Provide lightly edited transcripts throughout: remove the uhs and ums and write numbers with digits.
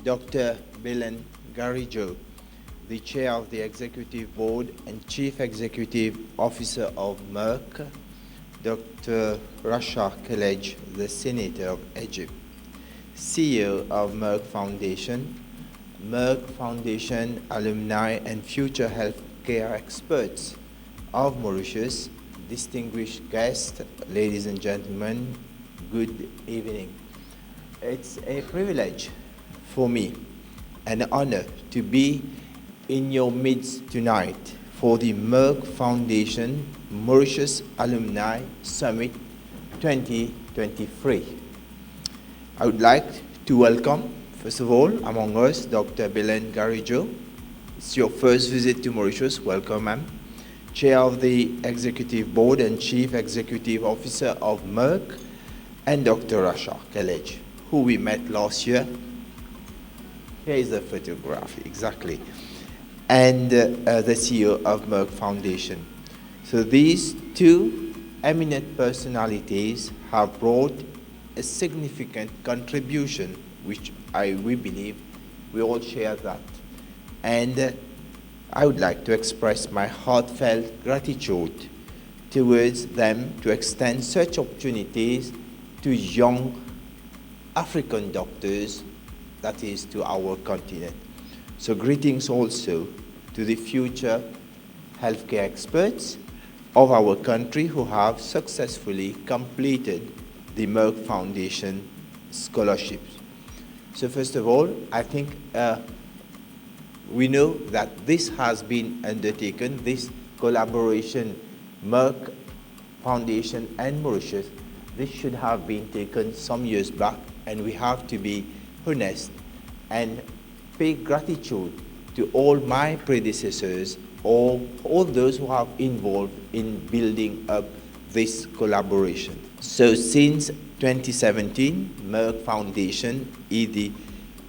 Dr. Belen Garrijo, the Chair of the Executive Board and Chief Executive Officer of Merck, Dr. Rasha Kelej, the Senator of Egypt, CEO of Merck Foundation, Merck Foundation alumni and future healthcare experts of Mauritius, distinguished guests, ladies and gentlemen, good evening. It's a privilege for me, an honor to be in your midst tonight for the Merck Foundation Mauritius Alumni Summit 2023. I would like to welcome, first of all, among us, Dr. Belen Garrijo. It's your first visit to Mauritius. Welcome, ma'am. Chair of the Executive Board and Chief Executive Officer of Merck, and Dr. Rasha Kelej, who we met last year. Here is the photograph, exactly. And the CEO of Merck Foundation. So these two eminent personalities have brought a significant contribution, which we believe we all share that. And I would like to express my heartfelt gratitude towards them to extend such opportunities to young African doctors, that is, to our continent. So greetings also to the future healthcare experts of our country who have successfully completed the Merck Foundation scholarships. So first of all, I think we know that this has been undertaken, this collaboration, Merck Foundation and Mauritius, this should have been taken some years back, and we have to be honest and pay gratitude to all my predecessors, all those who have involved in building up this collaboration. So since 2017, Merck Foundation is the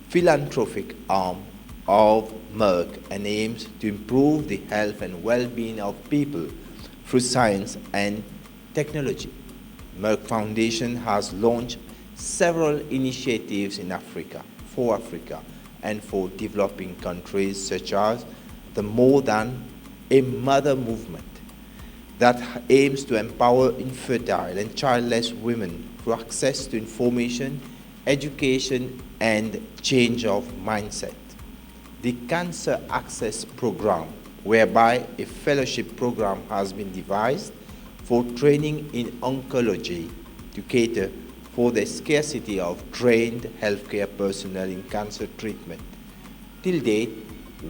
philanthropic arm of Merck and aims to improve the health and well-being of people through science and technology. Merck Foundation has launched several initiatives in Africa, for Africa, and for developing countries, such as the More Than a Mother movement that aims to empower infertile and childless women through access to information, education, and change of mindset. The Cancer Access Program, whereby a fellowship program has been devised for training in oncology to cater for the scarcity of trained healthcare personnel in cancer treatment. Till date,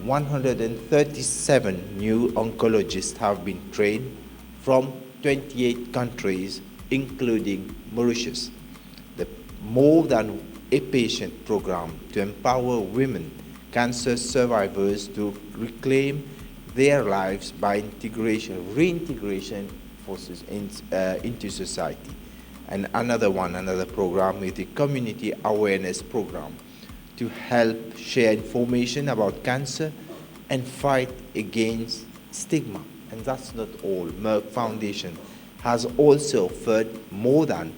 137 new oncologists have been trained from 28 countries, including Mauritius. The More Than a Patient program to empower women cancer survivors to reclaim their lives by reintegration forces into society. And another program is the Community Awareness Program to help share information about cancer and fight against stigma. And that's not all. Merck Foundation has also offered more than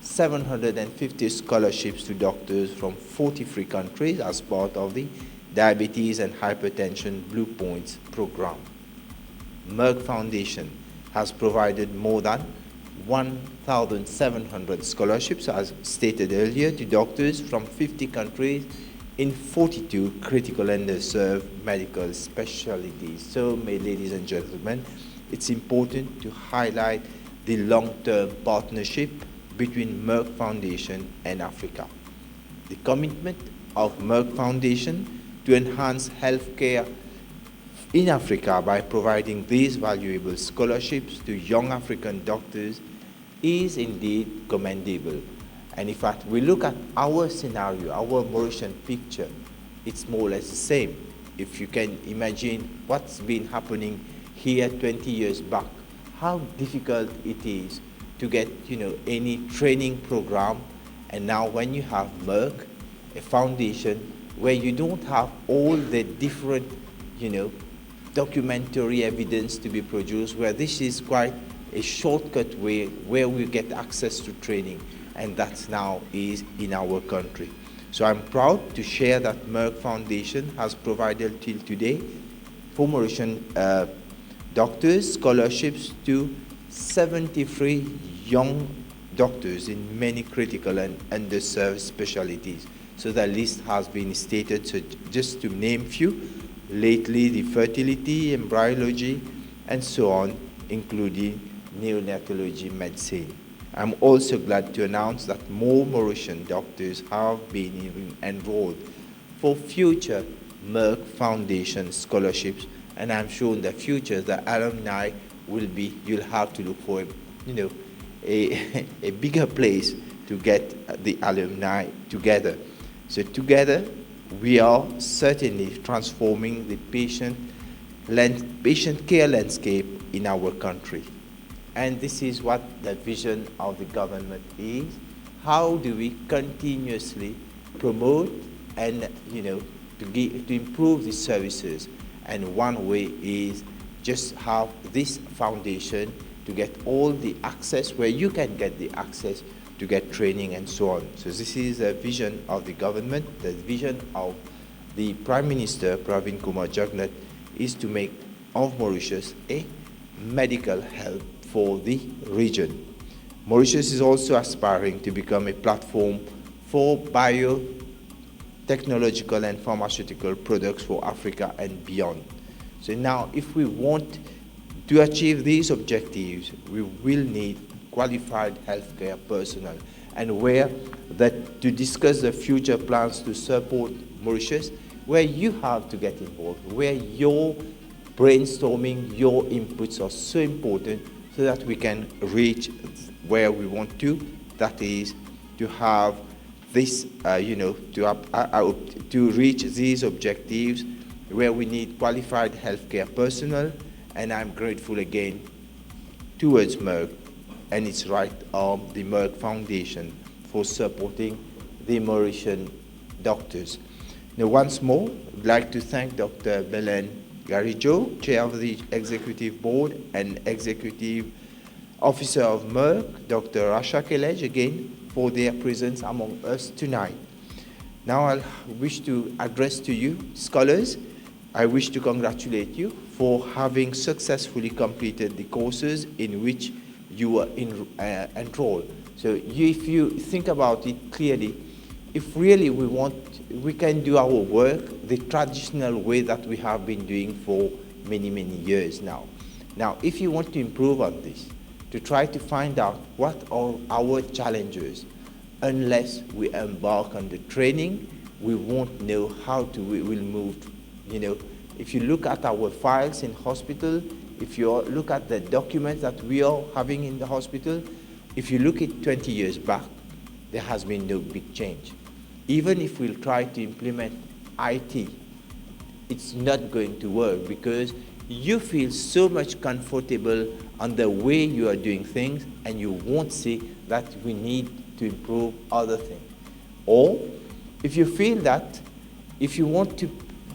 750 scholarships to doctors from 43 countries as part of the Diabetes and Hypertension Blue Points program. Merck Foundation has provided more than 1,700 scholarships, as stated earlier, to doctors from 50 countries in 42 critical and underserved medical specialties. So, ladies and gentlemen, it's important to highlight the long-term partnership between Merck Foundation and Africa. The commitment of Merck Foundation to enhance healthcare in Africa by providing these valuable scholarships to young African doctors is indeed commendable. And in fact, we look at our scenario, our Mauritian picture, it's more or less the same. If you can imagine what's been happening here 20 years back, how difficult it is to get any training program, and now when you have Merck, a foundation where you don't have all the different documentary evidence to be produced, where this is quite a shortcut way where we get access to training, and that now is in our country. So I'm proud to share that Merck Foundation has provided till today for Mauritian doctors scholarships to 73 young doctors in many critical and underserved specialties. So the list has been stated, so just to name few, lately the fertility, embryology, and so on, including neonatology medicine. I'm also glad to announce that more Mauritian doctors have been enrolled for future Merck Foundation scholarships, and I'm sure in the future the alumni will be, you'll have to look for, a bigger place to get the alumni together. So together, we are certainly transforming the patient care landscape in our country. And this is what the vision of the government is. How do we continuously promote and, to improve the services? And one way is just have this foundation to get all the access, where you can get the access to get training and so on. So this is a vision of the government. The vision of the Prime Minister, Pravin Kumar Jagnat, is to make of Mauritius a medical hub for the region. Mauritius is also aspiring to become a platform for biotechnological and pharmaceutical products for Africa and beyond. So now, if we want to achieve these objectives, we will need qualified healthcare personnel, and to discuss the future plans to support Mauritius, where you have to get involved, where your brainstorming, your inputs are so important so that we can reach where we want to, that is to have this, to reach these objectives where we need qualified healthcare personnel. And I'm grateful again towards Merck and its right arm, the Merck Foundation, for supporting the Mauritian doctors. Now, once more, I'd like to thank Dr. Belen Garijo, Chair of the Executive Board and Executive Officer of Merck, Dr. Rasha Kelej, again, for their presence among us tonight. Now, I wish to address to you, scholars. I wish to congratulate you for having successfully completed the courses in which you were enrolled. So if you think about it clearly, if really we can do our work the traditional way that we have been doing for many, many years now. Now, if you want to improve on this, to try to find out what are our challenges, unless we embark on the training, we won't know how we will move. If you look at our files in hospital, if you look at the documents that we are having in the hospital, if you look at 20 years back, there has been no big change. Even if we'll try to implement IT, it's not going to work because you feel so much comfortable on the way you are doing things, and you won't see that we need to improve other things. Or if you feel that, if you want to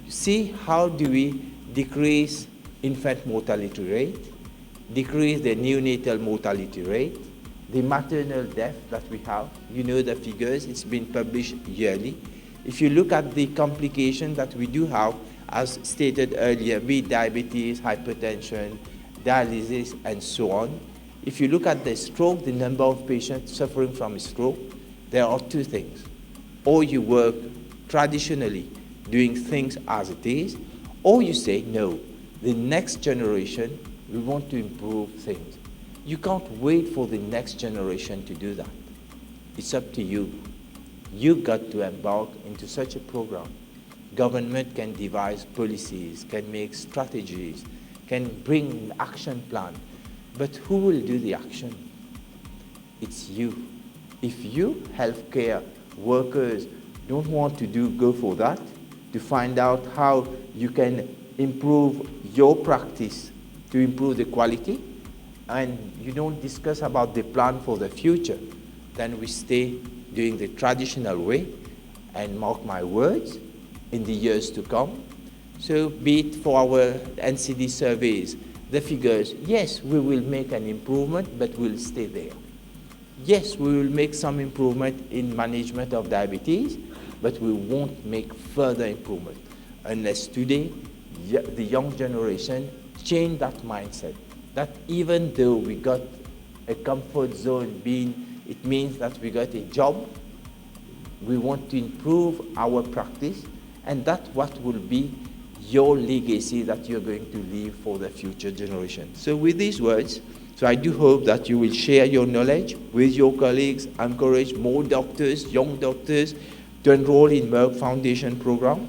see how do we decrease infant mortality rate, decrease the neonatal mortality rate, the maternal death that we have, the figures, it's been published yearly. If you look at the complications that we do have, as stated earlier, be it diabetes, hypertension, dialysis, and so on. If you look at the stroke, the number of patients suffering from a stroke, there are two things. Or you work traditionally doing things as it is, or you say, no, the next generation, we want to improve things. You can't wait for the next generation to do that. It's up to you. You got to embark into such a program. Government can devise policies, can make strategies, can bring an action plan, but who will do the action? It's you. If you, healthcare workers, don't want to go for that, to find out how you can improve your practice to improve the quality, and you don't discuss about the plan for the future, then we stay doing the traditional way, and mark my words, in the years to come. So be it for our NCD surveys, the figures, yes, we will make an improvement, but we'll stay there. Yes, we will make some improvement in management of diabetes, but we won't make further improvement unless today the young generation change that mindset, that even though we got a comfort zone being, it means that we got a job, we want to improve our practice, and that's what will be your legacy that you're going to leave for the future generation. So with these words, so I do hope that you will share your knowledge with your colleagues, encourage more doctors, young doctors, to enroll in Merck Foundation program,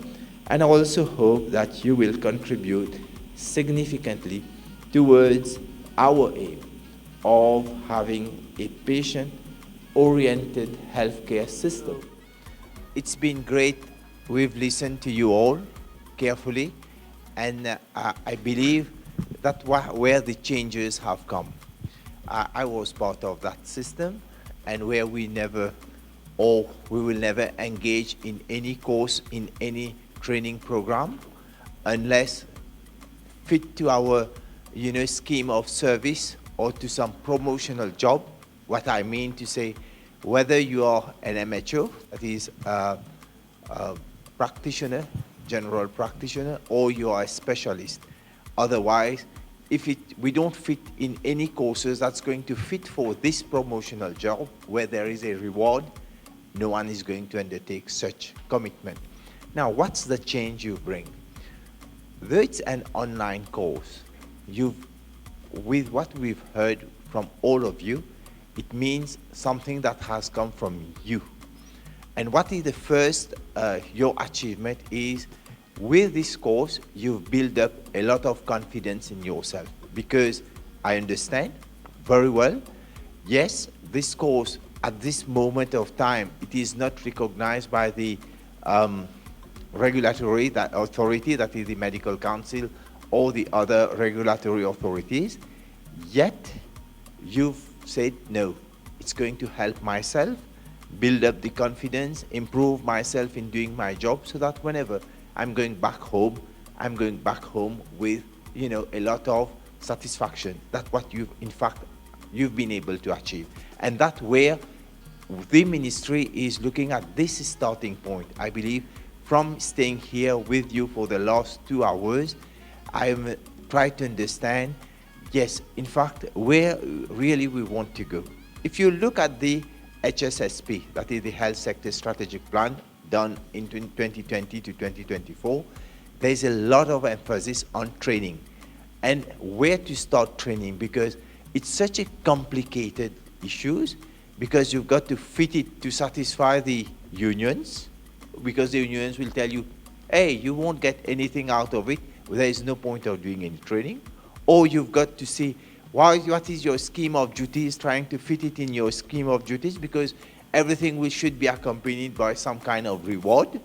and I also hope that you will contribute significantly towards our aim of having a patient-oriented healthcare system. It's been great. We've listened to you all carefully, and I believe that's where the changes have come. I was part of that system, and where we will never engage in any course, in any training program, unless fit to our scheme of service or to some promotional job. What I mean to say, whether you are an MHO, that is a practitioner, general practitioner, or you are a specialist. Otherwise, if we don't fit in any courses that's going to fit for this promotional job where there is a reward, no one is going to undertake such commitment. Now, what's the change you bring? Though it's an online course, with what we've heard from all of you, it means something that has come from you. And what is the first, your achievement is, with this course, you've built up a lot of confidence in yourself, because I understand very well, yes, this course at this moment of time, it is not recognized by the regulatory authority, that is the Medical Council or the other regulatory authorities, yet you've said, no, it's going to help myself, build up the confidence, improve myself in doing my job, so that whenever I'm going back home with, a lot of satisfaction. That's what you've been able to achieve. And that's where the ministry is looking at this starting point. I believe from staying here with you for the last 2 hours, I'm trying to understand, yes, in fact, where really we want to go. If you look at the HSSP, that is the Health Sector Strategic Plan, done in 2020 to 2024, there's a lot of emphasis on training and where to start training, because it's such a complicated issue, because you've got to fit it to satisfy the unions, because the unions will tell you, hey, you won't get anything out of it, there is no point of doing any training. Or you've got to see what is your scheme of duties, trying to fit it in your scheme of duties, because everything should be accompanied by some kind of reward,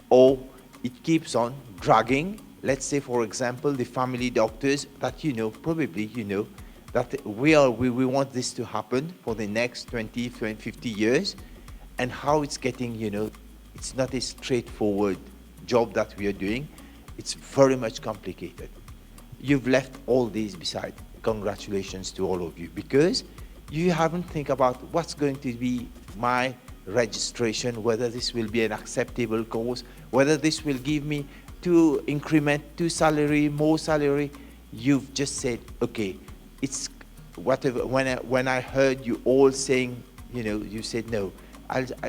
or it keeps on dragging. Let's say, for example, the family doctors that probably that we want this to happen for the next 20, 50 years, and how it's getting, it's not a straightforward job that we are doing. It's very much complicated. You've left all these beside. Congratulations to all of you, because you haven't think about what's going to be my registration, whether this will be an acceptable course, whether this will give me to increment to salary, more salary. You've just said, okay, it's whatever. When I heard you all saying, you said, no,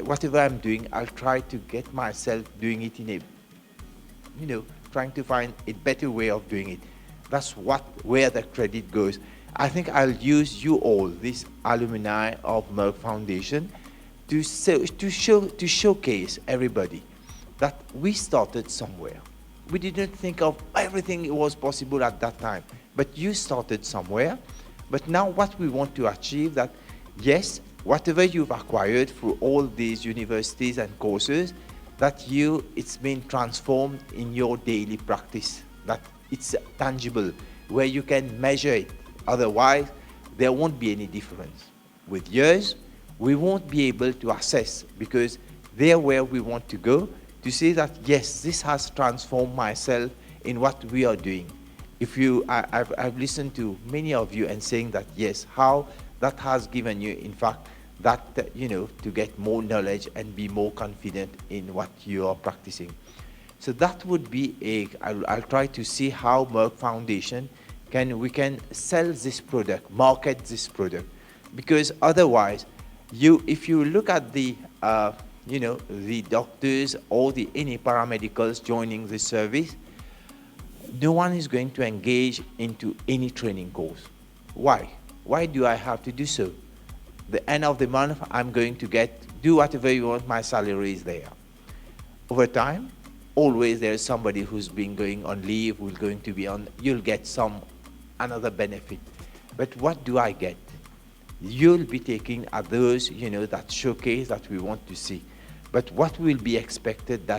whatever I'm doing, I'll try to get myself doing it in a, trying to find a better way of doing it. That's where the credit goes. I think I'll use you all, this alumni of Merck Foundation, to showcase everybody that we started somewhere. We didn't think of everything was possible at that time, but you started somewhere. But now what we want to achieve, that yes, whatever you've acquired through all these universities and courses, that it's been transformed in your daily practice, that it's tangible, where you can measure it. Otherwise, there won't be any difference. With years, we won't be able to assess, because they're where we want to go, to say that, yes, this has transformed myself in what we are doing. I've listened to many of you and saying that, yes, how that has given you, in fact, that, to get more knowledge and be more confident in what you are practicing. So that would be I'll try to see how Merck Foundation we can sell this product, market this product, because otherwise, if you look at the, the doctors or any paramedicals joining this service, no one is going to engage into any training course. Why? Why do I have to do so? The end of the month, I'm going to do whatever you want, my salary is there. Over time, always there's somebody who's been going on leave, who's going to be on, you'll get another benefit. But what do I get? You'll be taking others, that showcase that we want to see. But what will be expected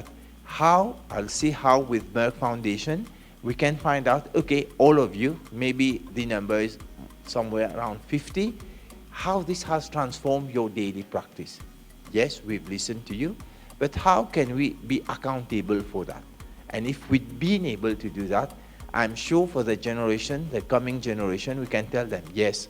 I'll see how with Merck Foundation, we can find out, okay, all of you, maybe the number is somewhere around 50, how this has transformed your daily practice. Yes, we've listened to you, but how can we be accountable for that? And if we've been able to do that, I'm sure for the coming generation, we can tell them, yes,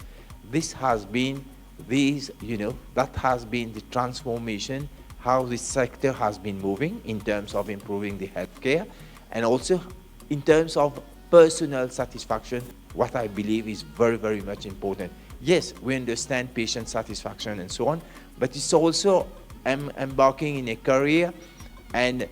this has been that has been the transformation, how this sector has been moving in terms of improving the healthcare, and also in terms of personal satisfaction, what I believe is very, very much important. Yes, we understand patient satisfaction and so on, but it's also embarking in a career, and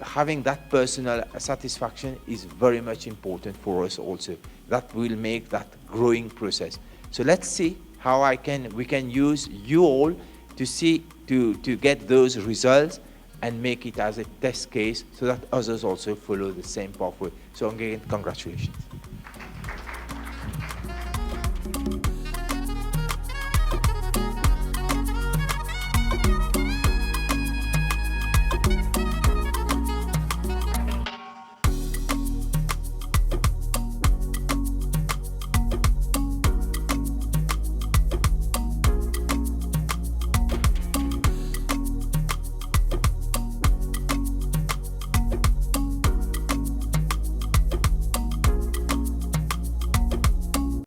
having that personal satisfaction is very much important for us also. That will make that growing process. So let's see how we can use you all to get those results and make it as a test case so that others also follow the same pathway. So again, congratulations.